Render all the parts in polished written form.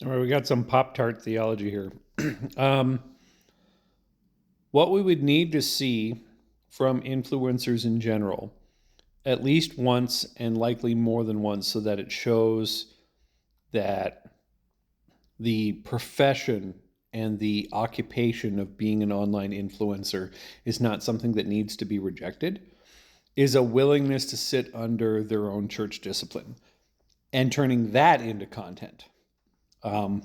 All right, we got some Pop-Tart theology here. um, what we would need to see from influencers in general, at least once and likely more than once, so that it shows that the profession and the occupation of being an online influencer is not something that needs to be rejected, is a willingness to sit under their own church discipline and turning that into content.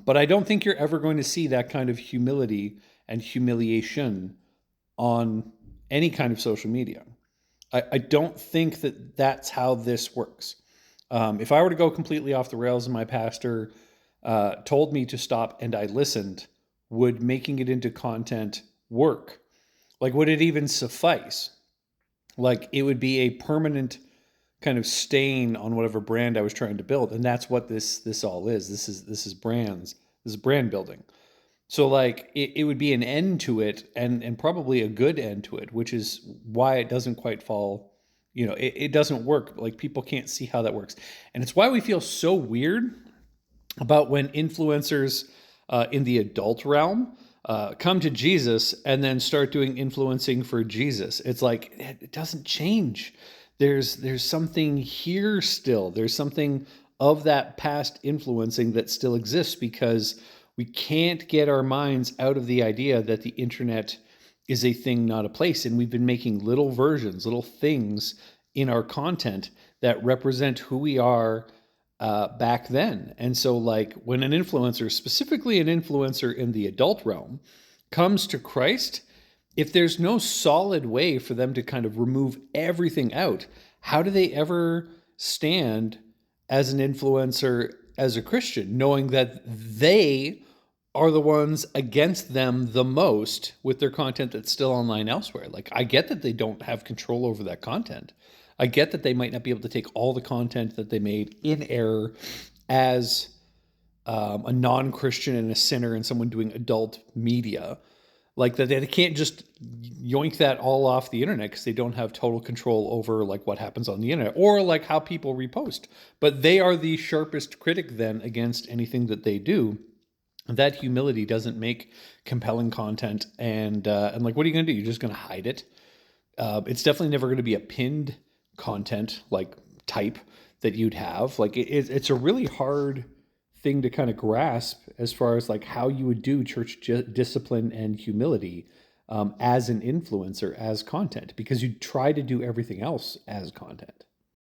But I don't think you're ever going to see that kind of humility and humiliation on any kind of social media. I don't think that that's how this works. If I were to go completely off the rails and my pastor told me to stop and I listened, would making it into content work? Like, would it even suffice? Like, it would be a permanent kind of stain on whatever brand I was trying to build, and that's what this all is. This is brands. This is brand building. So like it would be an end to it, and probably a good end to it, which is why it doesn't quite fall. It doesn't work. Like people can't see how that works, and it's why we feel so weird about when influencers in the adult realm come to Jesus and then start doing influencing for Jesus. It's like it doesn't change. There's something here still. There's something of that past influencing that still exists because we can't get our minds out of the idea that the internet is a thing, not a place. And we've been making little versions, little things in our content that represent who we are back then. And so, like, when an influencer, specifically an influencer in the adult realm, comes to Christ, if there's no solid way for them to kind of remove everything out, how do they ever stand as an influencer as a Christian, knowing that they are the ones against them the most with their content that's still online elsewhere? Like, I get that they don't have control over that content. I get that they might not be able to take all the content that they made in error as a non Christian and a sinner and someone doing adult media. Like that, they can't just yoink that all off the internet because they don't have total control over like what happens on the internet or like how people repost. But they are the sharpest critic then against anything that they do. That humility doesn't make compelling content, and like, what are you going to do? You're just going to hide it. It's definitely never going to be a pinned content like type that you'd have. Like it's a really hard thing to kind of grasp as far as like how you would do church discipline and humility as an influencer as content, because you try to do everything else as content.